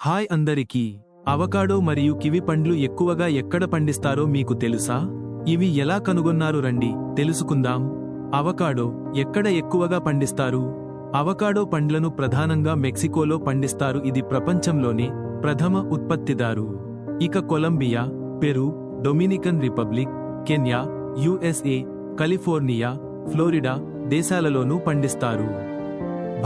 Hi అందరికీ. Avocado మరియు kiwi పండ్లు ఎక్కువగా ఎక్కడ పండిస్తారో మీకు తెలుసా? ఇవి ఎలా కనుగొన్నారు రండి తెలుసుకుందాం. అవకాడో ఎక్కడ ఎక్కువగా పండిస్తారు? అవకాడో పండ్లను ప్రధానంగా మెక్సికోలో పండిస్తారు. ఇది ప్రపంచంలోనే ప్రథమ ఉత్పత్తిదారు. ఇక Colombia, Peru, Dominican Republic, Kenya, USA, California, Florida దేశాలలోనూ పండిస్తారు.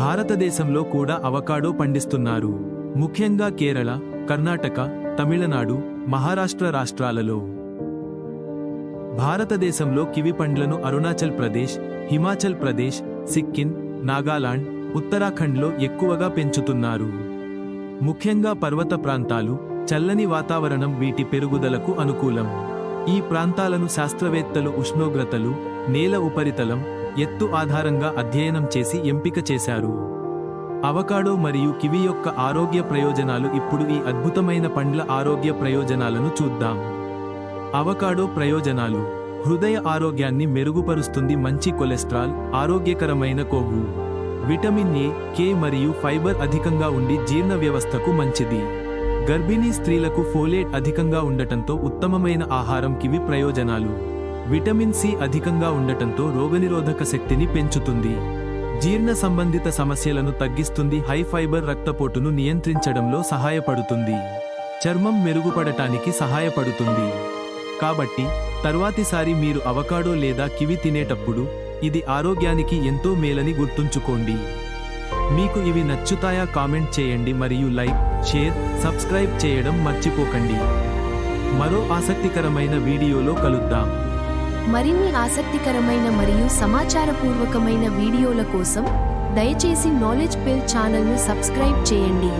భారతదేశంలో కూడా అవకాడో పండిస్తున్నారు. ముఖ్యంగా కేరళ, కర్ణాటక, తమిళనాడు, మహారాష్ట్ర రాష్ట్రాలలో. భారతదేశంలో కివి పండ్లను అరుణాచల్ ప్రదేశ్, హిమాచల్ ప్రదేశ్, సిక్కిం, నాగాలాండ్, ఉత్తరాఖండ్లో ఎక్కువగా పెంచుతున్నారు. ముఖ్యంగా పర్వత ప్రాంతాలు, చల్లని వాతావరణం వీటి పెరుగుదలకు అనుకూలం. ఈ ప్రాంతాలను శాస్త్రవేత్తలు ఉష్ణోగ్రతలు, నేల ఉపరితలం, ఎత్తు ఆధారంగా అధ్యయనం చేసి ఎంపిక చేశారు. అవకాడో మరియు కివి యొక్క ఆరోగ్య ప్రయోజనాలు. ఇప్పుడు ఈ అద్భుతమైన పండ్ల ఆరోగ్య ప్రయోజనాలను చూద్దాం. అవకాడో ప్రయోజనాలు: హృదయ ఆరోగ్యాన్ని మెరుగుపరుస్తుంది. మంచి కొలెస్ట్రాల్, ఆరోగ్యకరమైన కొవ్వు, విటమిన్ ఏ, కే మరియు ఫైబర్ అధికంగా ఉండి జీర్ణ వ్యవస్థకు మంచిది. గర్భిణీ స్త్రీలకు ఫోలేట్ అధికంగా ఉండటంతో ఉత్తమమైన ఆహారం. కివి ప్రయోజనాలు: విటమిన్ సి అధికంగా ఉండటంతో రోగనిరోధక శక్తిని పెంచుతుంది. జీర్ణ సంబంధిత సమస్యలను తగ్గిస్తుంది. హై ఫైబర్ రక్తపోటును నియంత్రించడంలో సహాయపడుతుంది. చర్మం మెరుగుపడటానికి సహాయపడుతుంది. కాబట్టి తర్వాతిసారి మీరు అవకాడో లేదా కివి తినేటప్పుడు ఇది ఆరోగ్యానికి ఎంతో మేలని గుర్తుంచుకోండి. మీకు ఇవి నచ్చుతాయా? కామెంట్ చేయండి మరియు లైక్, షేర్, సబ్స్క్రైబ్ చేయడం మర్చిపోకండి. మరో ఆసక్తికరమైన వీడియోలో కలుద్దాం. మరిన్ని ఆసక్తికరమైన మరియు సమాచారపూర్వకమైన వీడియోల కోసం దయచేసి నాలెడ్జ్ పిల్ ఛానల్ను సబ్స్క్రైబ్ చేయండి.